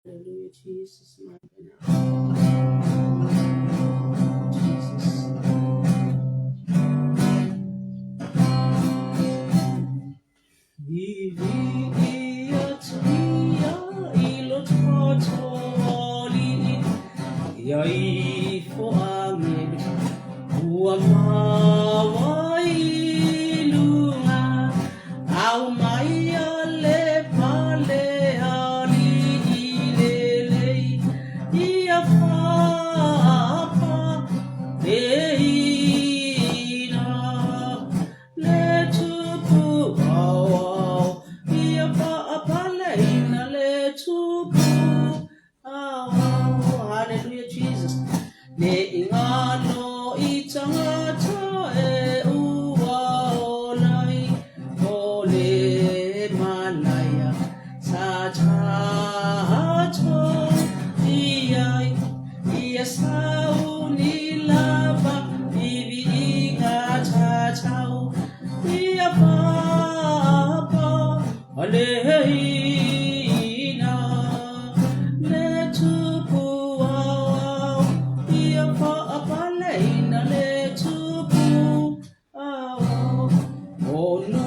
Hallelujah, Jesus, my Jesus. Yai for Amen. Uamawailunga au maia le pale ali ilele ia papa eina le tupu au ia papa le ina le tupu au. Hallelujah, Jesus. Ne ingano itangata e ua olai ole manaya sa tato iai ia sau ni lava ibi inga tatau ia papa aleina le tupu au ia papa leina le tupu au onu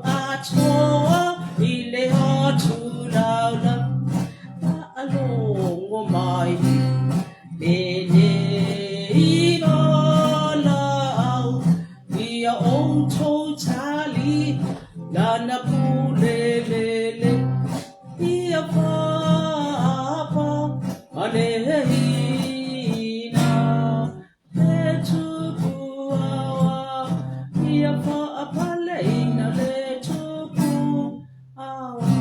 atoa ile atu laula alongo mai Nene inolau ia on totally lana pulelele ia papa alehina le tupu awa ia papa leina le tupu awa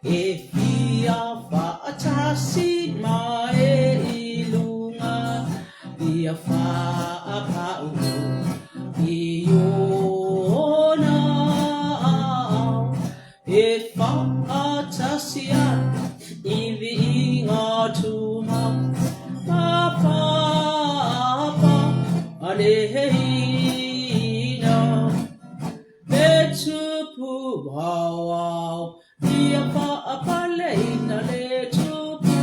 Efia faatasi mae ilunga ia faapau iona e faatasia ivi inga tuma papa alehina Letupu wow ia papa leina letupu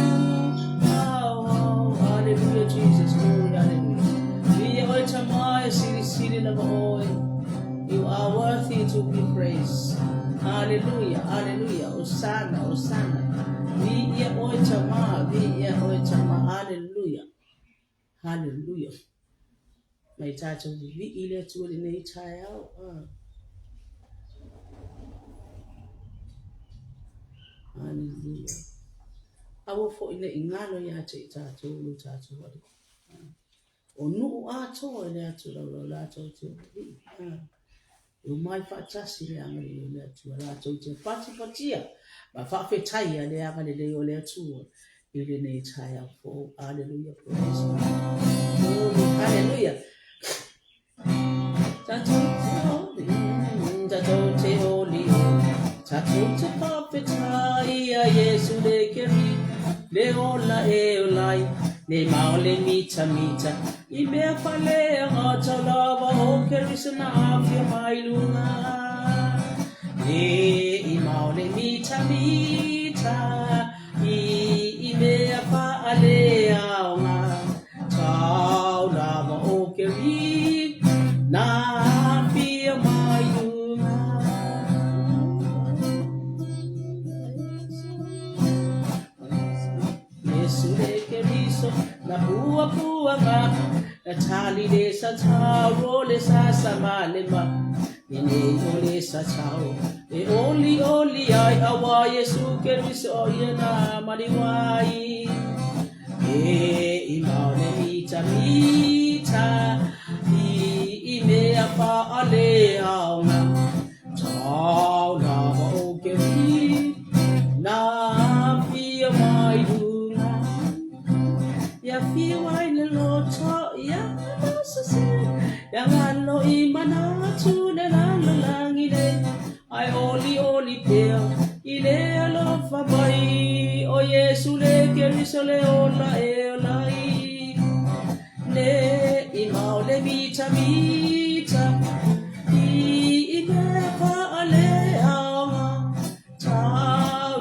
wow hallelujah Jesus glory hallelujah ia oitamai siri lava oi you are worthy to be praised hallelujah hallelujah osana osana ia oitama hallelujah hallelujah mai tato vi ile tu nei tayao hallelujah awo fo ile ingalo ya te tato lu tato wadi onu ato ile ato la to te o mai fatasi le amale le atu la to te patia ba fa fe tai le amale le atu ile nei tayao fo hallelujah praise God hallelujah tato te oli tato te papetaia Yesu le keri le ola e olai le maole mita I mea fale ngata lava o keri sana afia mailunga I maole mita I mea fa ale aonga tau lava o keri na afia mailunga Yesu le keriso na pua ma na tali de sa tau le sa samale ma Nene ole sa tau e oli ai awa Yesu keriso yena maliwai I maone mita I mea pa ale aonga tau na o keri na fia mai lunga ya fia wai le loto ya sase ya ngalo I mana tu ne lalo langile ai oli peo I le alo fa mai o Yesu le keriso le ola e olai le I maole mita I mea pa ale aonga tau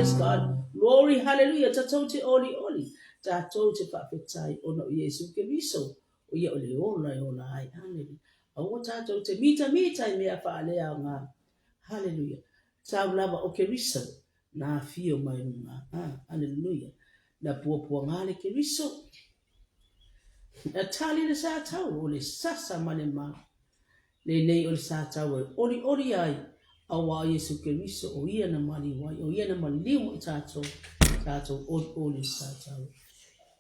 Praise God. Glory, hallelujah. Tatoti oli oli. Tatoti papetai ono Yesu Keriso. Oye ole ola ola ai. Hallelujah. Awo tatoti mita me afale nga. Hallelujah. Saulava o Keriso. Na fio mai nga. Hallelujah. Na puapua ngale Keriso. Na tali na sa tau ole sasa manema. Nei o le sātau ori ai awa Yesu Keriso o ia na mali wai o ia na mali o tātou o le sātau.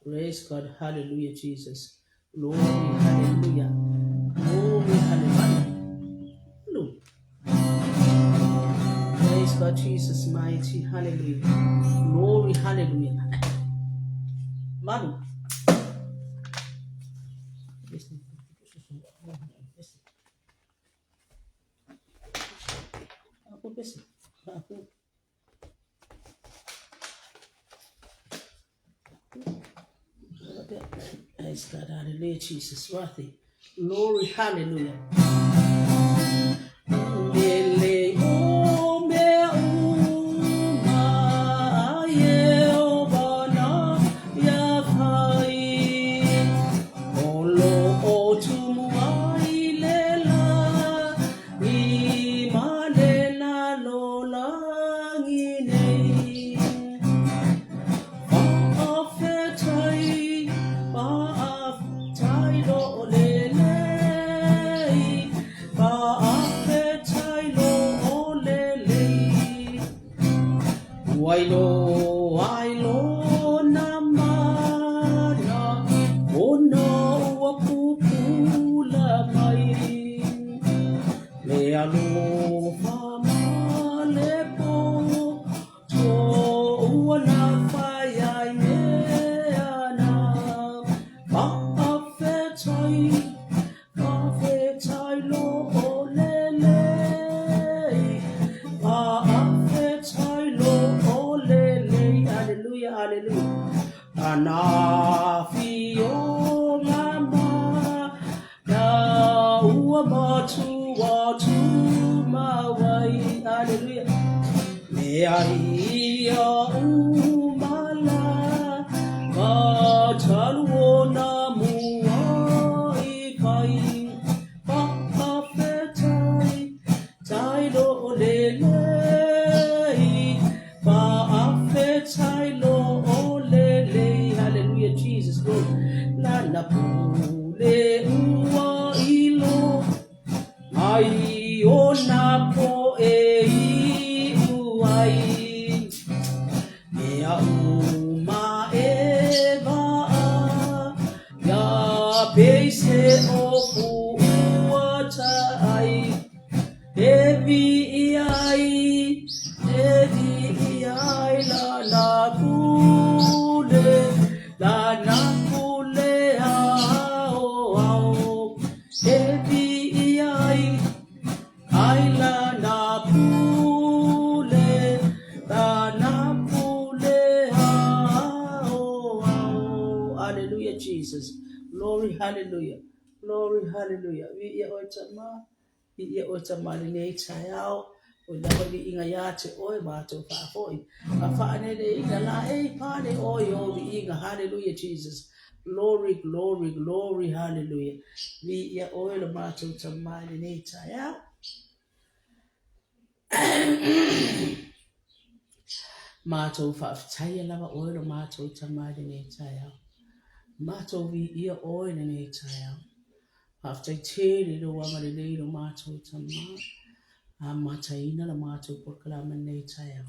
Praise God, hallelujah Jesus. Glory, hallelujah. Glory, hallelujah. Praise God Jesus mighty, hallelujah. Glory, hallelujah. Manu. Aku besi. Aku. Praise God, hallelujah, Jesus, worthy. Glory, hallelujah. Wailo namana ono wakupula mai le alo fama lepo to uana faya ana pa afetai lo olele pa afetai lo hallelujah. Anafio mama na uamatu watu mawai. Hallelujah. Meahia umala mataluona muai kai paafetai tailo olele hallelujah, Jesus, Lord. La pule ua ilo ai ona po e uai ea uma eva ya peise o uata ai evi ai la nakule ao evi ai la nakule ao. Hallelujah Jesus. Glory hallelujah. Glory hallelujah. Vi ia otama ni chayao. Ola ni inga yate oi mato fa foi fa ne de inga la pa de oi o inga. Hallelujah Jesus. Glory, glory, glory, hallelujah. Vi ia oi la mato tamani ne chaya mato fa chaya la oi la mato tamani ne chaya mato vi ia oi ne chaya after tele lo amale le lo mato tamani Mataina la mato por kalama ne chaya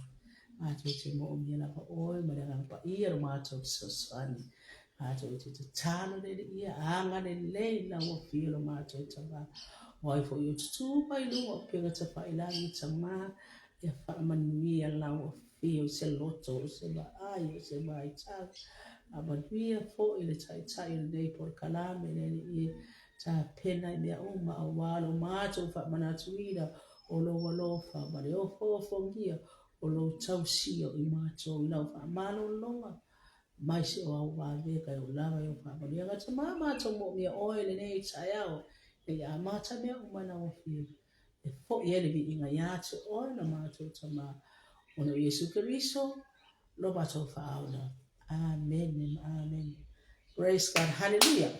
mato te mo mi la pa oi ma la pa ia mato sosani mato te talo le ia anga le la wo feel mato taba why for you to by lo pega te pa ila ni tama ya fa mani la wo feel se loto se ba ai se ba ita abadia fo ile chai le por kalama le ia ta pena ia uma awalo mato fa manatuida olo walofa mare ofo ngia olo tausia I mato ila fa malo longa mai se o wa veka o lava yo fa mare ga tama mato mo mi oil ne chayao e a mata me umana o fi e fo yele bi inga ya to oil na mato tama ono Yesu Keriso lo ba so fauna. Amen, amen. Praise God, hallelujah.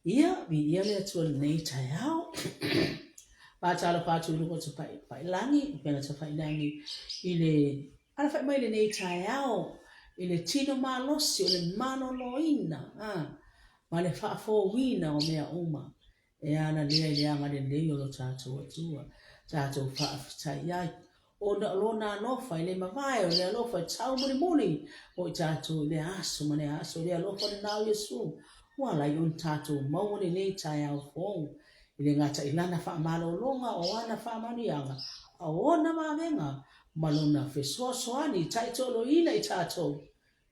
Ia vi ia le tu nei tai au. Ba tala pa tu ko tu pai langi, pena tu pai langi. Ile ala fai mai le nei tai au. Ile tino malosi o le mano loina. Ma le fa fo wina o mea uma. E ana le anga le le o lo tatou atua. Tatou fa tai ai. O na lona no fai le mavai o le lo fai tau muni o tatou le aso ma le aso le lo fai na Yesu. Wala yon tatou mau le nei tai au fo. Ile ngata ilana fa malo longa o ana fa manianga. A ona mavenga malona fe so ani taito lo ina I tatou.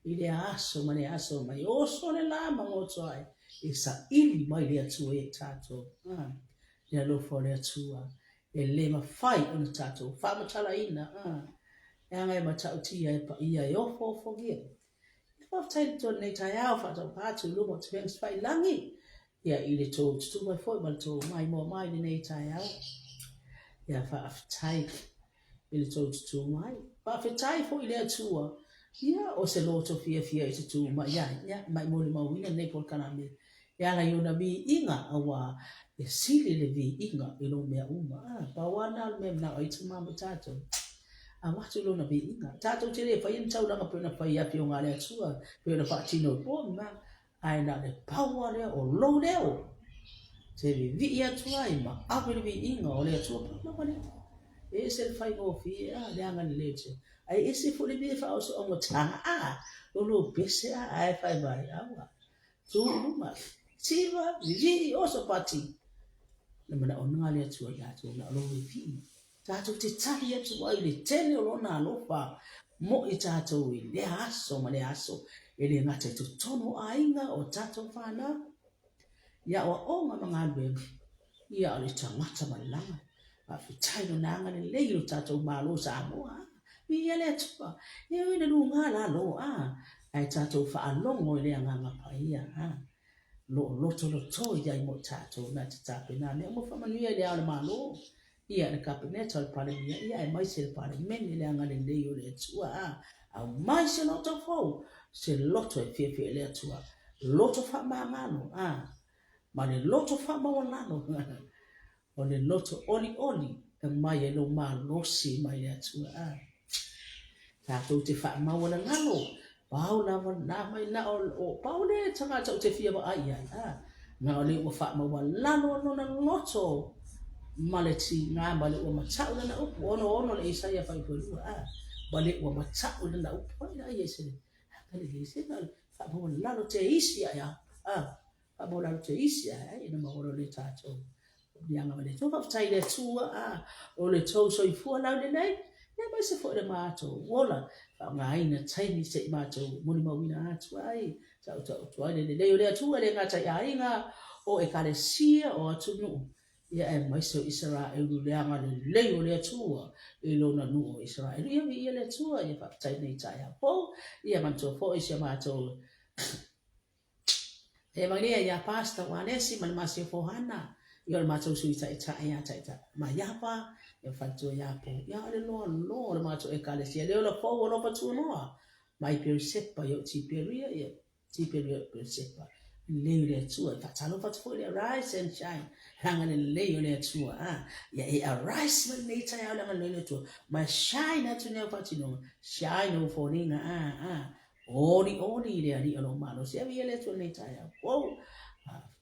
Ile aso ma le aso mai o so le la mangoto ai. Isa ili mai le atua e tatou. Le lo fo le atua. E le mawhai o na tatou. Whamatala ina. E anga e matau tia e pa ia e ofo gia. E whaftai to nei tai au whatau pātu lumo te whengs whai langi. Ia I le tō tutu mai fwoi mal tō mai mo mai ni nei tai au. Ia whaftai I le tō tutu mai. Whaftai fwoi le atua. Ia o se loto fia I tutu mai. Ia mai moli mawina nei por kaname. Ia la yona mi inga awa. E sili le vi inga I lo mea uma. Pawana me na o itu mama tatou. A watu lo na vi inga. Tatou te le whai tau langa puna whai api o ngā lea tua. Pio na whaatino po ma. Ai na le paua lea o lo leo. Te vi ia tua I ma. Api le vi inga o lea tua. Pama lea. E se le whai ngofi le anga le leche. Ai ese fu le vi wha o so o ngotanga. Lo bese ai whai mai. Awa. Tu luma. Siva vi oso pati. Na mana o nga le atua I atua na alo e pi. Tatou te tahi atua I le tele o lona alofa. Mo I tatou I le aso ma le aso. E le ngata tu tono ainga o tatou whana. Ia o onga mga alwe. Ia o le tangata malanga. A whitai no nanga le leiro tatou malo sa amoa. Ia le atua. Ia ina nu ngā la lo. Ai tatou whaalongo I le anganga pa ia. Loto ia I mo tatou na te tape na mea mo whamanuia le aole malo. Ia na kapineta o le pale mia. Ia e mai se le pale meni le anga le leo le atua. Au mai se loto fau. Se loto e fie le atua. Loto whamangano. Ma le loto whamawalano. O le loto oli. E mai e lo malosi mai le atua. Tatou te whamawalangano. Pau lava na mai na o pau le tanga tau te fia ba ai nga ole o fa ma wa lalo no na loto maleti nga bale o matau na upo ono le isa ya pai pulu bale o matau na upo na yese kale yese na fa mo lalo te isi ya fa mo lalo te isi ya ina ma oro le tato bianga bale to fa tai le tua o le to so I fu la le nei ya mai se fo le mato wola ngai na tai ni se mato moni mawina atu ai tau ai le le atu le ngata ai nga o e kale sia o atu no ia e mai so Israel le anga le atu e lo na no Israel ia le atu ia fa tai ni tai po ia manto fo isia mato e mai ia pasta wanesi man masio fo hana ia mato sui tai ma ia pa e fatto ya po ya le no le mato e kale sia le lo po lo pa tu no mai per seppa io ti peria per seppa le tu e fatalo fatto le rise and shine hanga le tu ya e arise when nature ya le tu ma shine tu ne fatino shine no for ninga oni le ari lo malo sia vi le tu nature ya po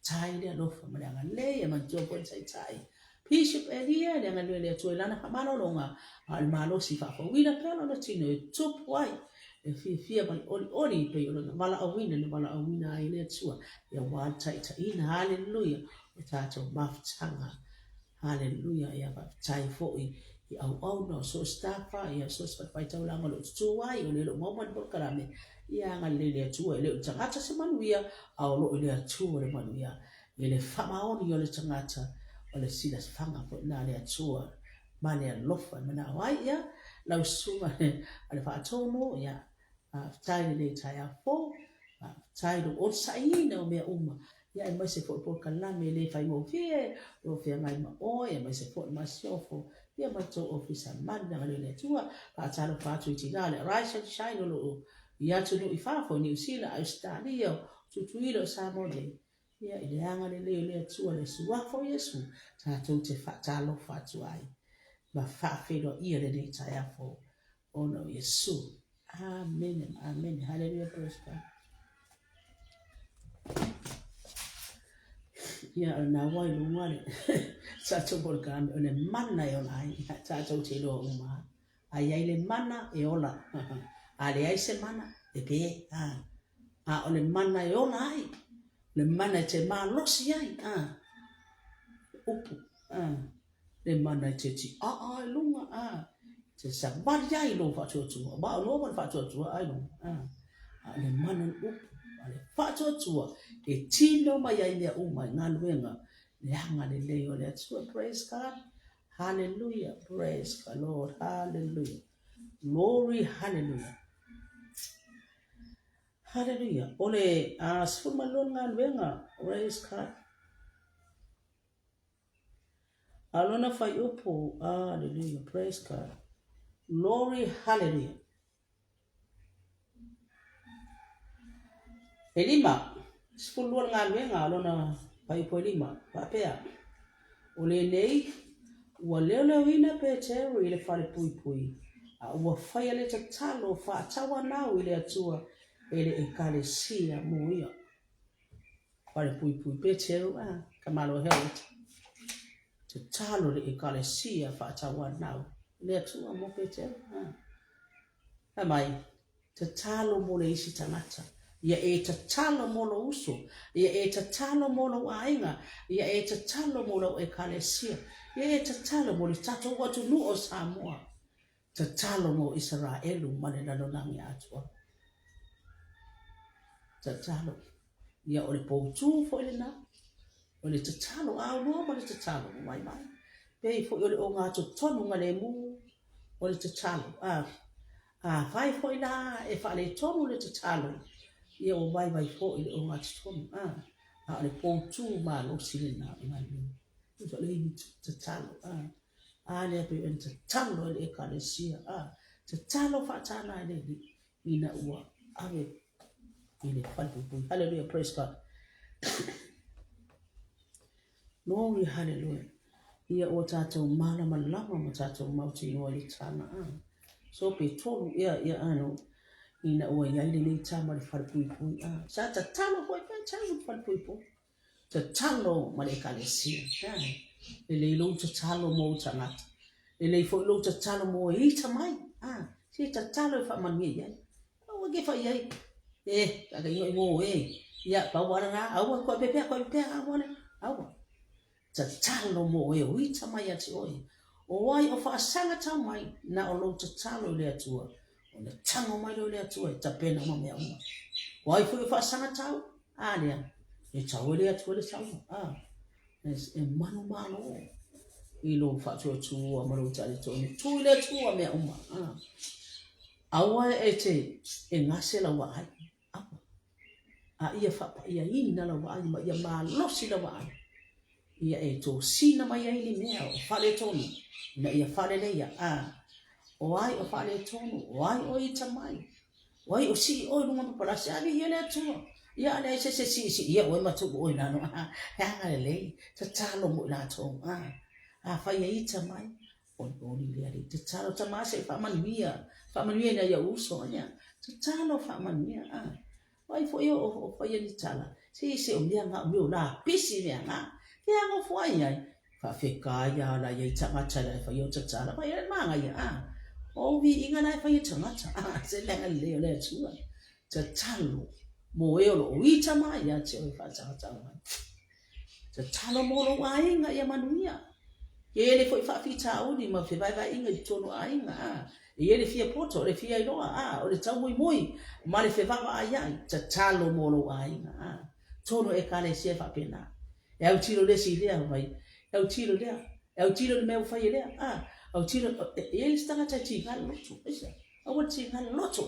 tai le lo fa ma le ma jo po tai Bishop Elia le ngalo le tu lana ka malo longa al malo si fa wina pelo na tino top wai e fia ban oli pe yo na mala awina le mala awina ai le tu ya wa tai ina hallelujah e tato maftanga hallelujah ya ba tai fo I au no so stafa ya so spa pai tau langa lo tu wai o le lo mo man por karame ya ngale le tu le tangata se manuia au lo le tu le manuia le fa maoni yo le tangata ole sila fanga po na le atua ma le lofa mana wai ya lau suma ale fa tono ya tai le tai a fo tai do o sai no me uma ia mai se fo po kalame le fai mo fie o fia mai ma o ia mai se fo ma siofo ia mai to ofisa man na le tua pa talo fa tu ti dale rise and shine lo ia tu no ifa fo New Zealand Australia tu ilo sa mo le ia ile anga le tua le sua fo Yesu ta tu te fa talo fa tu ai ma fa fe lo ia le ni ta ya fo ono Yesu amen amen hallelujah praise God. Ya na wai lunga le sa to bol kam le mana yo lai sa to te lo uma ai ai le mana e ola ale ai se mana e pe a o le mana yo lai le mana te ma lo si ai upu le mana te ti lunga te sa ba ai lo fa to tu ba lo ba fa to tu ai lo le mana upu ale fa to tu e tino mai ai le uma na luenga le hanga le leo le tua praise God hallelujah praise God Lord hallelujah glory hallelujah hallelujah ole sfuma longa luenga praise God alona fai upo hallelujah praise God glory hallelujah elima sfulu longa luenga alona pai po lima papea ole nei wa leo ina pe teru ile fale pui wa fai le talo fa tawa na ile atua ele ekalesia moia fale pui pe teru kamalo health talo le ekalesia fa tawa na ile atua mo pe teru amai talo mo le isi tanata ia e talo mo lo uso ia e talo mo lo ainga ia e talo mo lo ekalesia ia e talo mo le tato watu nu o Samoa talo mo Israelu mane na no nangi atua talo ia o le poutu fo ile na o le talo no mo le talo mai pe fo ile o nga tonu ngale mu o le talo fai fo ina e fa le tonu le talo ia o vai fo ile o nga tonu le poutu ma lo silina ngani so le ni talo ale pe en talo le ekalesia talo fa tana le ina ua ave ile falpu hallelujah praise God glory hallelujah ia o tato mana malama mo tato mauti no le tana so pe tolu ia ano ina ua ia le tama le falpu sa talo ko pe talo falpu talo ma le ekalesia ele lo talo mo tanata ele fo lo talo mo i tamai si talo fa mani ya o ge fa ya aga ngo ya pa wala na awa ko pe awa awa talo mo o i tamai ati o wai o fa sanga tamai na o lo talo le atua o le tango mai le atua ta pena mo me uma wai fo fa sanga tau alia e tau le atua le tau e mano ilo fa tu amaro tali tu le tu me uma awa ete e ngase la wa ia fa ia ina la wa ma ia ma losi la wa ia e to sina mai ai ni mea o fa le tonu na ia fa le ia o ai o fa le tonu o ai o ita mai o ai o si o no pa la sa ni ele tu ia le se ia o ma tu o na no le talo mo la to fa ia ita mai o ni le talo tama se fa manuia na ia uso nya talo fa manuia wai fo yo o fa ia ni tala se o mia nga o la pisi mia nga ia ngo fo ia fa fe ka ya la ia tama tala fa yo tala fa ia ma nga ia o vi inga na fa ia tama se la nga le tu talo mo e o i tama ia te o fa tama talo mo lo ai nga ia manuia ele foi fa fita o ni ma fe vai inga tono ai nga ele fia poto le fia inoa o le tau moi ma le fe va ai talo mo lo ai nga tono e kale se fa pena e au tiro le si le vai e au tiro le me fa ile au tiro ele sta ta ti gal loto esa au ti gal loto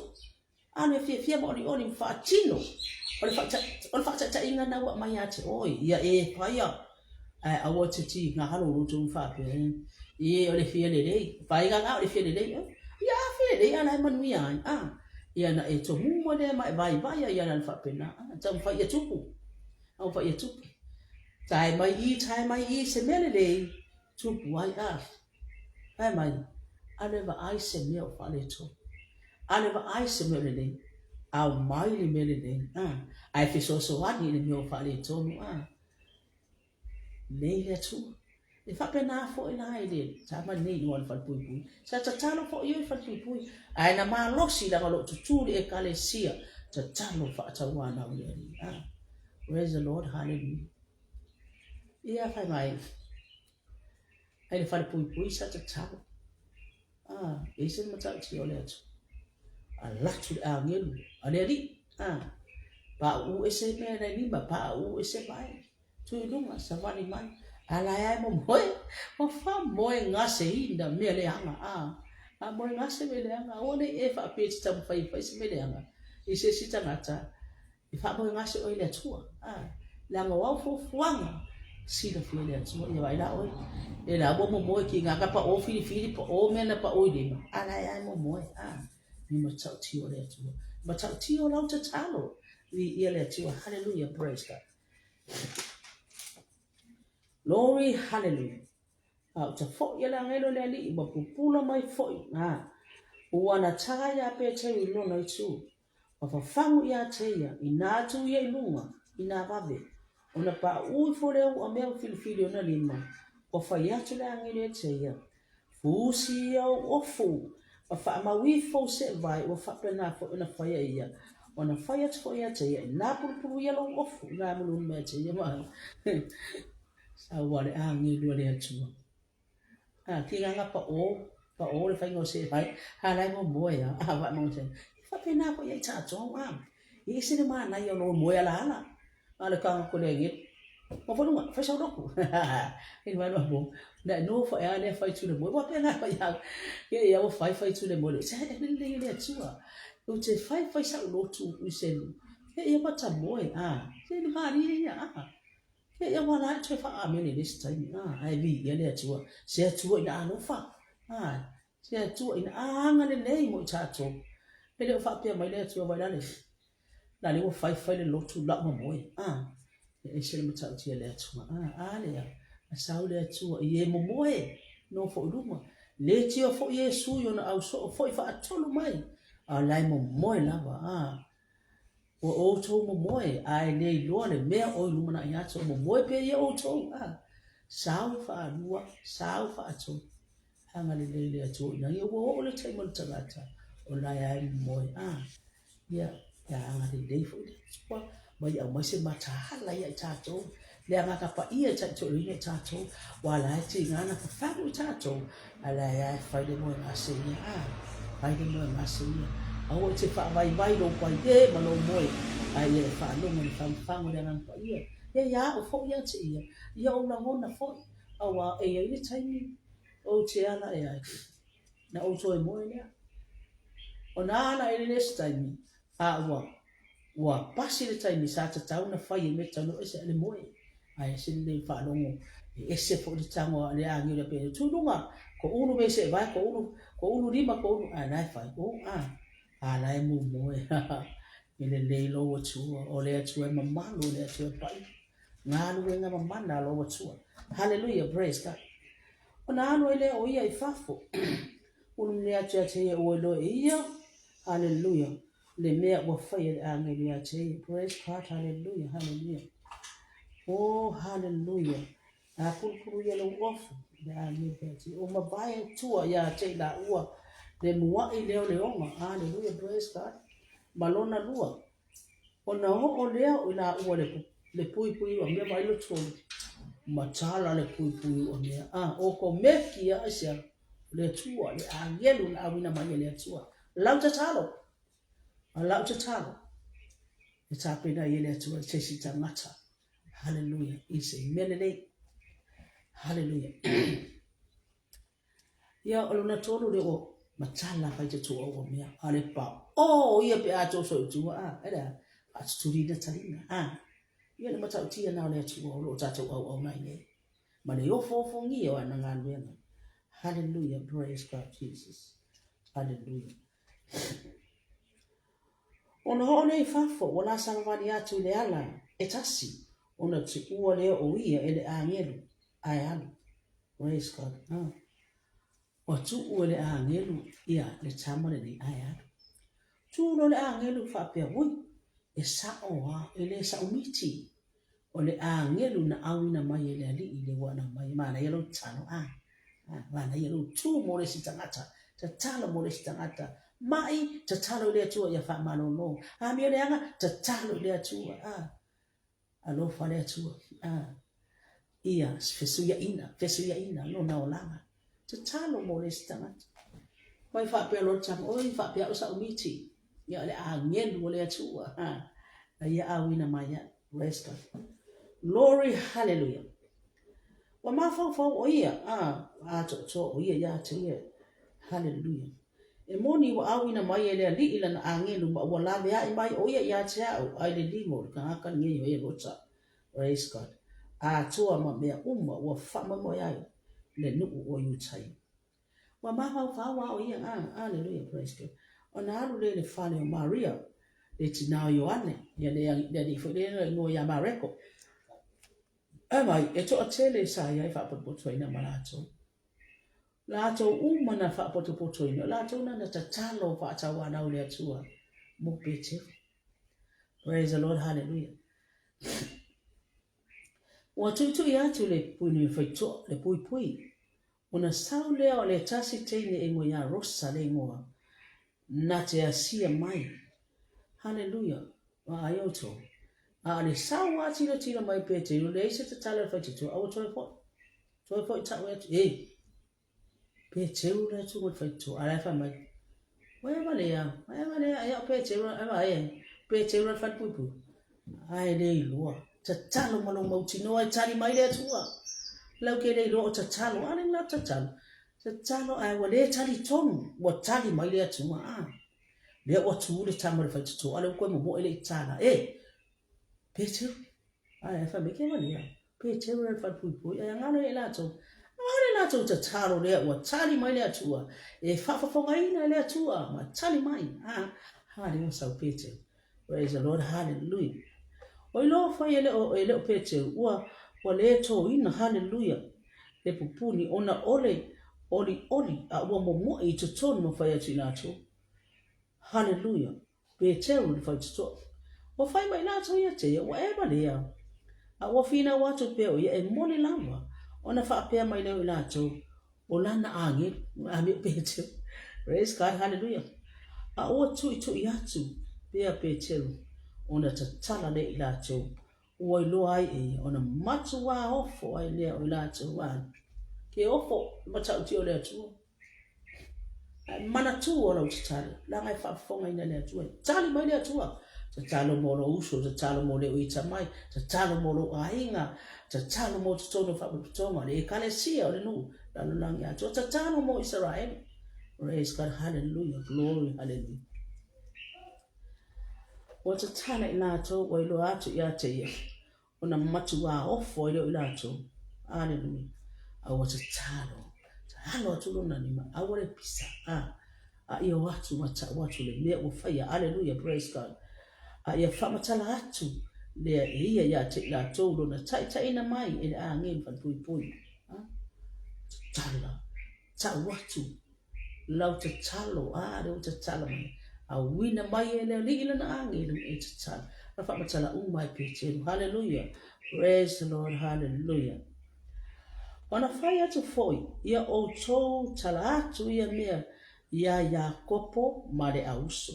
ane fia mo ni mfachino ole fa inga na wa mayate oi ya faya awote ti nga halo rutu mfape ole fia le pai ga ole fia le ya fia le ana manu ya ya na eto mu de mai vai ya na fa pena tam fa ya tupu au fa ya tupu tai mai se mele tupu ai mai ane va ai se me o fa le to ane va ai se mele le au mai le mele le ai fi so wani le me o fa le to le tu e fa pena fo ina ai le ta ma nei no fa pui sa ta talo fo io fa pui ai na ma losi da lo tu e kalesia ta talo fa ta wana le praise the Lord hallelujah ia fa mai ai fa pui sa ta talo e se ma ta ti o le tu ala tu angelu ale di pa u ese me na ni pa u ese pai tu lunga sa vani mai ala ya mo fa moe ngase inda me le anga moe ngase me le anga o le e fa pe ta fai se me le anga e se sita ngata e fa moe ngase o le tua la nga wa fu fuanga si da fi le tua e vai la o e la bo mo ki nga ka pa o fili pa o me na pa o le ala ya mo ni mo tau ti o le tua ma tau ti o la ta talo vi le tua hallelujah praise God. Glory, hallelujah. Ta fo yala ngelo le ali ba pupula mai fo wana taya pe te lo na tu fa fangu ya te ya ina tu ye lunga ina babe ona pa u fo le o me fili ona lima o fa ya tu la ngelo te ya fu si o fu fa ma wi fo se vai o fa pena fo ona fa ya ona fa ya tu ya te ya na pulu ya lo o fu na mu me te ya ma awale angi lo le atu kinga pa o le faingo se vai hala mo ya va mo se fa pena ko ye cha chong i se ma na yo no mo ya la ala ka ko le ngi mo fo no fa sa do ko e va no mo na no fa ya le fa tu le mo wa pena pa ya ye o fa tu le mo le se le atu o te fa sa lo tu u se ye pa ta mo se ni ma ni ya ya wala tu fa amene this time ai vi ya le tu se tu ina no fa se tu ina anga le nei mo cha tu le fa pe mai le tu va la le wo fa le lo tu la mo mo e se mo cha tu le tu le ya sa le tu ye mo mo no fo lu mo le ti fo ye su yo na au so fo fa tolu mai lai mo mo la ba o to mo moe ai nei lo le me o lu na ya to mo moe pe ye o to sao fa to hanga le to na ye wo le tai mo tata o la ya moe ya hanga le fo kwa mo ya mo se mata la ya ta to le anga ka pa ia ta to le ta to wala ti ngana fa fa ta to ala ya fa le mo na se ya fa le mo na se awo te fa vai lo kwa ye ma lo moi ai e fa lo mo fa mo le ngan pa ye ya o fo ya ti ya o la ngona fo awa e ye tai o te ana e ai na o to e mo ya o na ana e le stai wa pasi le tai ni sa ta tau na fa ye me tano e se le moi ai se le fa lo mo e se fo le tango le angi le pe tu lunga ko unu be se vai ko unu lima ko unu ana fa ko ala e mo ele le lo tu o le tu e mama lo le tu e pai nga lu nga mama na lo tu hallelujah praise God ona no ele o ia I fafo unu le atu te o lo ia hallelujah le me o fa ye angeli ate praise God hallelujah oh hallelujah a pulu ye lo ofu ya ni beti o mabai tu ya te la ua le mua I leo leonga hallelujah praise God malona lua ona o lea o la ua le pui o me mai lo tu matala le pui o me o ko meki ya sia le tua le angelu na awina mai le tua lauta talo le tape na ye le tua se si tamata hallelujah ise melele hallelujah ya olona tolu le o Machala fai te tua o mea. Ale pa. Oh, ia pe ato so tua. Era. Aturi na tarina. Ia le matau tia na le tua o lo tato au nai ne. Ma le ofo ngi o ana ngā. Hallelujah. Praise God Jesus. Hallelujah. Ona hone I fafo, wala sangawani atu le ala, e tasi, ona tu ua leo o ia ele angelu, ai alu. Praise God. O tu ua le angelu, ia le tamale ni ai alu. Tu no le angelu fapea hui, e sao wa, ele sao miti. O le angelu na awina mai ele ali, ile wana mai, mana yelo tano, mana yelo tu mo le sitangata, ta tala mo le sitangata, mai ta talo le atua ia fa manono mia le anga ta talo le atua alo fa le atua ia fesuia ina no na olanga ta talo mo le stanga vai fa pe lo tam oi fa pe o sa umiti ia le angelu le atua ia awina maya rest glory hallelujah wa ma fa o ia to o ia ya te hallelujah e moni wa awina mai ele ali ila na angelu ma wa lave ai mai o ia te au ai le limo ka haka ngi e rota praise God tua ma me wa fa mo ai le nu o yutai wa ma fa wa o ia hallelujah praise God ona alu le fa le Maria le tina Yohane ya le di fo le no ya mareko mai e to atele sa ia fa po to ina malato Lato umana fa poto ino. Lato na tatalo fa atawana ule atua. Mupete. Praise the Lord. Hallelujah. Watutu yatu le puni faito le pui. Una sao leo le tasi teine ingo ya rosa le ingoa. Na te asia mai. Hallelujah. Wa ayoto. Le sao wati le tira mai pete. Le ise tatalo faito. Awa toi po. Toi po itawe atu. Pe teu la tu mo faito ala fa mai wa vale ya pe teu ai pe teu la fa pupu ai le lo tatalo mo mo tino ai tali mai le tua lau ke le lo tatalo ani la tatalo ai wa le tali tom wa tali mai le tua le wa tu le tamo le faito ala ko mo ele tala pe teu ai fa me ke vale ya pe teu la fa pupu ya ngano e la to na to talo le wa tali mai le atua e fa ina le atua ma tali mai le sa pete praise the Lord hallelujah o lo fa ele o pete wa le to ina hallelujah le pupuni ona oli a wa mo e to ton mo fa ya tinato hallelujah pete o fa to o fa mai na to ya te wa e ba le ya a wa fina wa to pe o e mo le lava ona fa pe mai le lato olana angel ame pete praise God hallelujah o tu yatu pe pete ona tatala le lato o lo ai ona matu wa ofo ai le lato wa ke ofo mata ti o le tu mana tu ona tatala la ngai fa fonga ina le tu tali mai le tu tatalo mo lo uso tatalo mo le uita mai tatalo mo lo ainga tatalo mo tono fa tono le kalesia o le nu la lang ya tatalo mo Israel praise God hallelujah glory hallelujah o tatala ina to o lo atu ya te ona matu wa ofo ile ilato hallelujah o tatalo tu na ni ma awole pisa iyo watu le me o fire hallelujah praise God ia famatala atu le ia ya te la tolo na tai na mai ele angin fa pui tala ta watu lau te talo le te tala mai a wina mai ele lila na angin e te tala na famatala mai pe hallelujah praise the Lord hallelujah ona fai atu foi ia o to tala atu ia mea ia Yakopo mare auso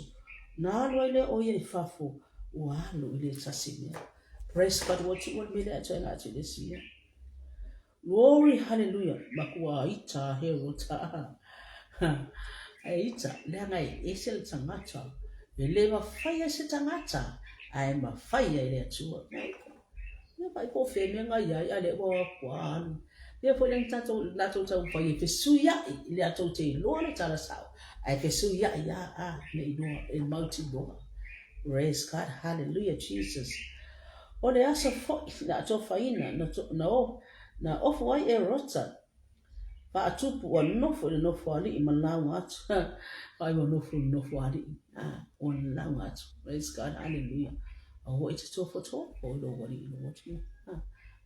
na lo ile o ia fafo walo ile tasinia praise God what you want me to tell you this year glory hallelujah makua ita herota ita lenga esel tangata eleva fire se tangata ai ma fire ile tu ne bai ko fe menga ya le bo kwan Ia fo yang tato na to tau fa ye fesuya ile ato te lo na tala sao. Ai fesuya ya ne no in multi no. Praise God, hallelujah, Jesus. O le asa fo na to fa ina na ofu ai e rota. Fa atupu wa nofo le nofo ali i malau atu. Ai wa nofo ali. O malau atu. Praise God, hallelujah. O ite to fo to o lo wali no watu.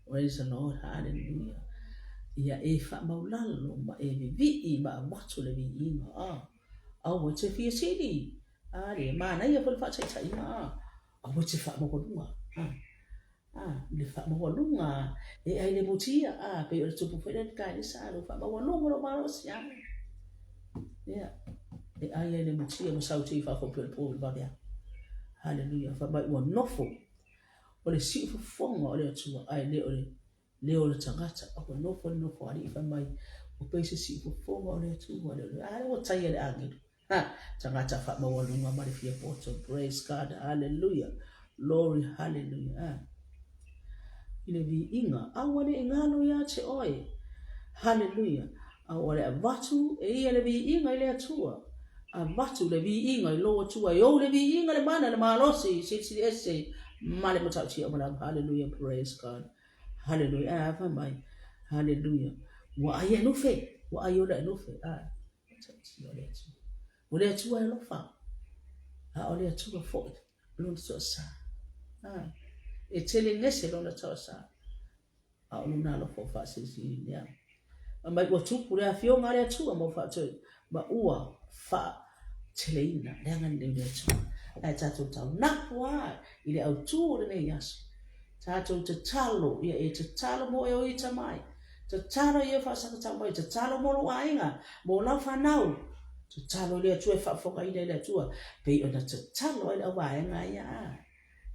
Praise the Lord, hallelujah. Ia e fa maulalo ma e vivi ma watu le vi inga au te fia sidi le mana ia fo fa chai au te fa mo lunga le fa mo lunga e ai le motia pe o tupu fe le kai sa lo fa mo lunga lo malo sia ia e ai le motia mo sauti fa fo pe po ba dia hallelujah fa ba o nofo o le si fo fonga o le tua ai le tangata o nofo ali fa mai o pese si fo fonga o le tua le o tai le angi tangata fa mo lunga ma le fia poto. Praise God, hallelujah, glory, hallelujah. Ile vi inga awale ingano ya te oi, hallelujah. Awale avatu e ia le vi inga ile atua avatu le vi inga i lo atua yo le vi inga le mana le malosi si ese male matachi amana. Hallelujah, praise God, hallelujah. Ava mai, hallelujah. Wa aye no fe wa ayo le no fe ole atua lo fa ole atua fo lo so sa e tele nese lo na sa lo na lo fo fa si ya mai wa tu pure afio ngale atua mo fa tu ba ua fa tele ina dangan de atua ai tatu tau na wa ile au tu ne yaso tatu te talo ia e te talo mo e o ita mai te talo ia fa sa ta mai te talo mo lo ainga mo la fa nau te talo le atua fa fo kai le atua pe ona te talo ile wa ainga ya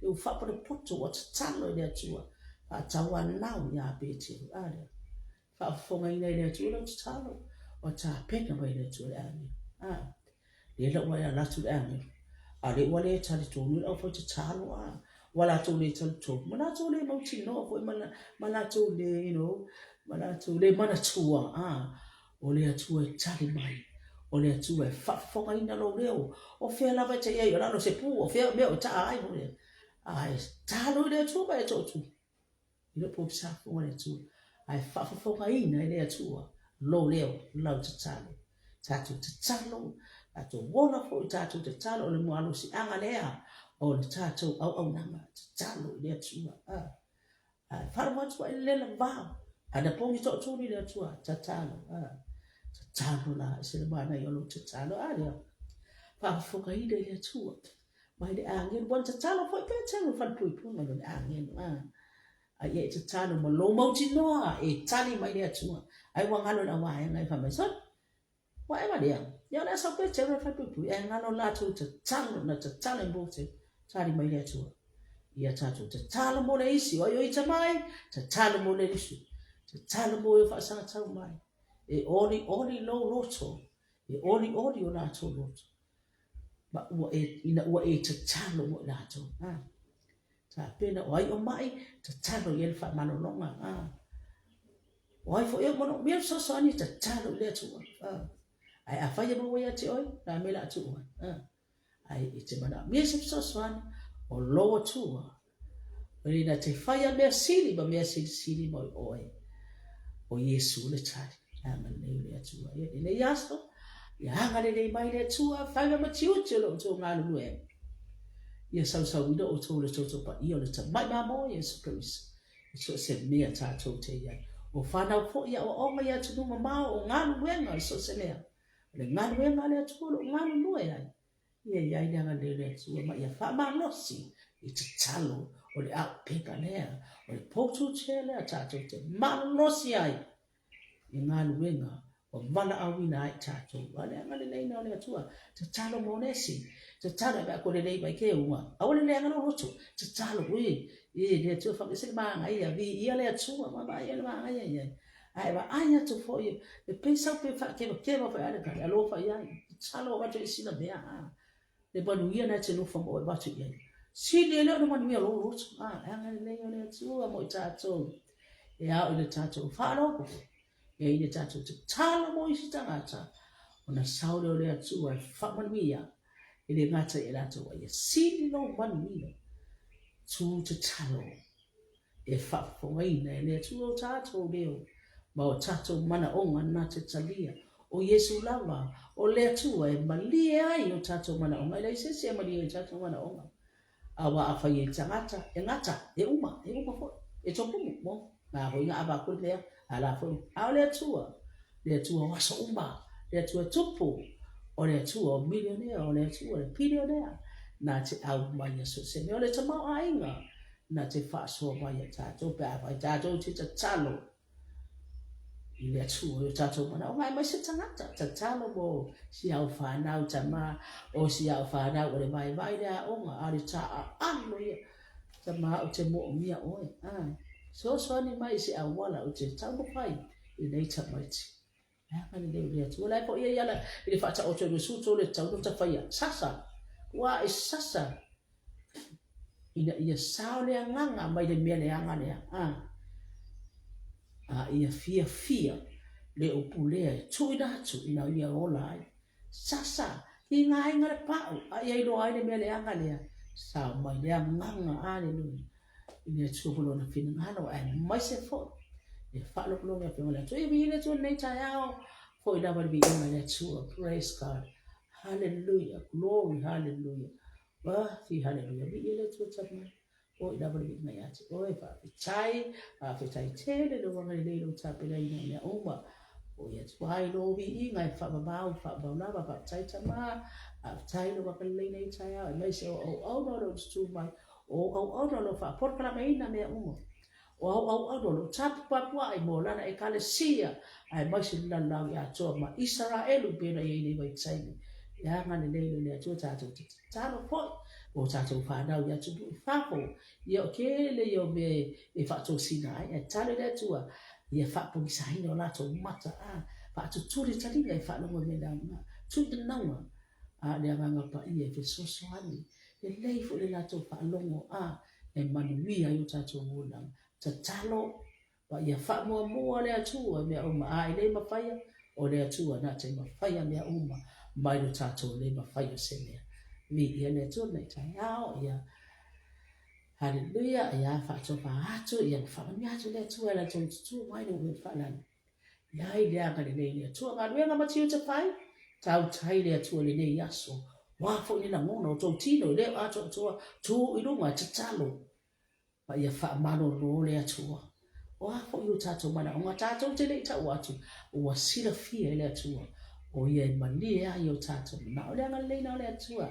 eu fa por poto o te talo le atua fa tawa nau ya pe te ale fa fo ngai le atua te talo o ta pe ka mai le atua ale le lo wa la tu ale ale wale tali to ni o fo te talo wala to le to mana to le mo ti no fo mana to le mana to le mana tua o le atua tali mai o le atua fa fo ngai na lo leo o fe la ba te ia la no se pu o fe me o ta ai mo le ai talo le atua ba to tu ile po sa fo le atua ai fa fo ngai na le atua lo leo lo te talo tatu te talo ato wona fo tatu te talo le mo alo si anga lea o le tatu au nanga te talo le atua fa mo tu ile le va ada pongi to tu le atua te talo la se le bana yo lo te talo ale fa fo kai le atua mai le angel bon te talo fo pe te fa pu ma le angel ye te talo mo lo mo ti no e tali mai le atua ai wa ngalo na wa ngai fa mai so wa e ma dia ya na so pe te fa pu e ngalo la tu te talo na te talo mo te tali mai le atua ia tatu te talo mo le isi o yo ita mai te talo mo le isi te talo mo e fa sa tau mai e oli lo loto e oli o la to loto ba ua e te talo mo la to ta pena oi o mai te talo ye fa malolonga oi fo e mo no mi so so ni te talo le to ai a fa ye mo ya te oi na me la to ai ite mana mi so so o loa tua o na te whaia mea siri mo oi o Yesu le tari anga le atua le yaso ya anga le mai le atua whaia ma tiu lo to ngā lue ia sau ino o tō le toto pa ia le ta mai mamo Yesu Christ so se mea tātou te ia o whanau fo ia o onga ia tunu mamā o ngā luenga so se mea le ngā luenga le atua lo ngā lue ai ia ia anga le atua ma ia wha losi i te talo o le au peka lea o le potu te lea tātou te malosi ai i ngā luenga o mana awina ai tātou wale anga le leina o le atua te talo monesi te talo mea ko le lei mai ke unga awale le anga no roto te talo ui le atua whakese le maanga ia vi ia le atua mama ia le maanga ia ai wa aia tu fo i le pesa pe whakema kema pa ale kare alofa ia te talo o watu i sina mea le banu ia na te nufa mo e watu ia si le no mani mi lo roto anga le o le atua mo tātou e au le tātou whalo e ine tato te tala mo isi tangata ona saure o lea tua e whamanuia e le ngata e lato wa ia sini no manuia tu te talo e whafongaina e lea tua o tato leo ma o tato mana onga na te talia o Yesu lava o lea tua e malia ai o tato mana onga e lea sesi e malia e tato mana onga awa a whai e tangata e ngata e uma fo e topumu mo na ho inga aba kul lea ala fo a lea tua waso uma lea tua tupu o lea tua o milionea o lea tua o bilionea na te au mai a so se me o le tamau a inga na te whaasoa mai a tato pe a whai tato te talo i lea tua o tato mana o ngai mai se tangata ta talo mo si au whanau tama o si au whanau o le mai lea onga a le ta a alo ia tama o te mo o mia oe so ni mai se au wala o te tamo pai i nei tamaiti Kani leo lea tua lai po ia iala i le whaata o te rusuto le tau ta whaia sasa wa e sasa ina ia sao lea nganga mai le mea leanga lea ia fia le upu lea tu ina hatu ina ia ola ai sasa i ngā inga le pao ia ilo ai le mea leanga lea sao mai lea nganga aleluia ina tuapulo na fina ngano ai mai se fo e whaalopolo mea pionga lea tu i vile tu nei tai au for ina bali inga le tua praise God hallelujah glory hallelujah fi hallelujah bi ile tu tama o ina bali inga ya ti o e fa tai tele lo wanga le lo tape le ina le oma o ya twai lo bi inga fa ba na ba tai tama tai lo ba le nei tai ai mai se o no lo tu mai o no lo fa por kala mai na me uma o lo tap papua ai mo lana e kale sia ai mai se lana ya to ma Israelu be na ye vai tsai ya ngane le to tato talo foi o tato fa na ya tu fa ko yo ke le yo be e fa to sina e talo le tua ye fa po sai no la to mata fa tu turi tali e fa no me na tu de na le nga pa ye fe so so ani e le fo le la to fa longo e manuia yo tato ngona talo pa ia fa mo le atua me uma ai le mafaya o le atua na te mafaya me uma mai lo tato le mafaya se me mi ia le tu nei tai ao ia hallelujah ia fa to fa atu ia fa mi atu le tu la tu mai no me fa lan ia i le anga le tu nga luenga matiu te fai tau tai le atua le nei aso wa fo ni na ngono to tino le ato tu i lunga te talo pa ia fa mano lo le atua o a fo yo tato mana o tato te le ta watu o sila fia le atua o ia malia yo tato na o le ngale na le atua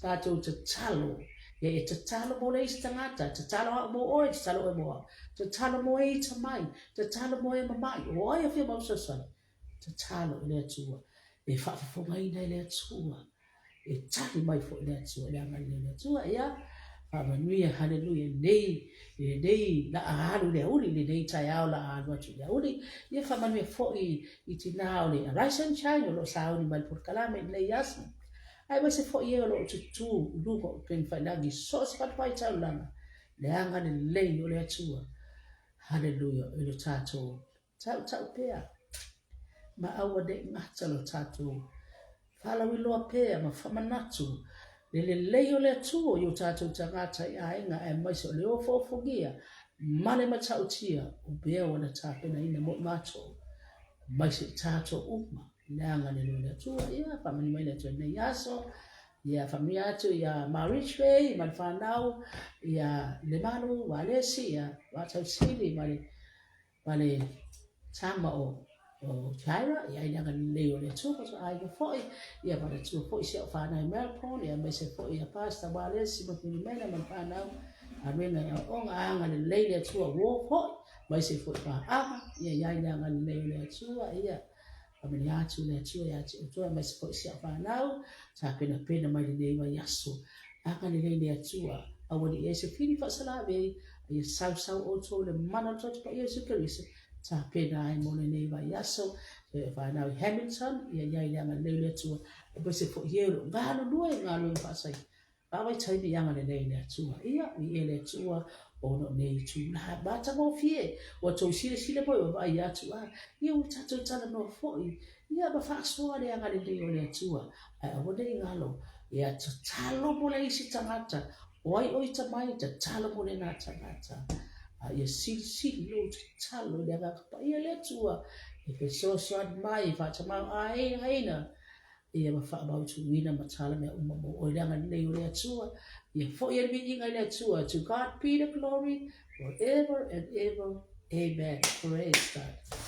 tato te talo e te talo mo le istangata te talo mo o te talo mo te talo mo e te mai te talo mo e mamai o ia fia mo so te talo le atua e fa fo mai le atua e tali mai fo le atua le ngale le atua ia Hallelujah, hallelujah. Nei la alu le uli le nei tai au la alu atu le uli. Ia whamanu e fo'i i tina o le Rise and Shine o lo sao ni malpur kalame le yasi. Ai wase fo'i e o lo tutu luko ken whanagi so se patwai tau langa. Le anga le lei o le atua. Hallelujah, o lo tato. Tau pea. Ma awa de ngata lo tato. Fala wiloa pea ma whamanatu. Le o le tuo yo tatou tangata i ainga e mai so le o fofogia male matautia o bea wana tapena ina mo mato mai se tatou uma nanga le tuo ia famani mai le tuo ne yaso ia famia atu ia Maurice mai fanau ia le malu walesi ia watau sili male tama o Chaira ia ina leo le tuo so ai go foi ia para tuo foi se fa na Melbourne ia me se foi ia pasta wale si mo ni mena man pa na amena ia o anga le tuo wo foi mai se foi pa ia ina le tuo ia ameni atu le tuo ia tuo mai se foi se fa na sa pena mai le mai yaso anga le tuo awali e se fini fa sala be ia sau o to le mana to pa ia se kerisa ta pena ai mo nei vai aso e vai na Hamilton ia ia le tua e se fo hiero ngalo fa sai pa vai tai bi anga nei le tua ia i ele tua ono nei tu la bata mo fie o to sile mo ba ya tu a you tatu tala no foi ya ba fa so le anga le le tu a o de ngalo ya talo mo le isi tangata oi tamai talo mo le na tangata a ya si lo talo le anga pa ya le tu e pe so mai fa tama ai na ia ma fa tu wina matala me mo o le anga le le tu ia fo ia mi inga le tu to God be the glory forever and ever. Amen. Praise God.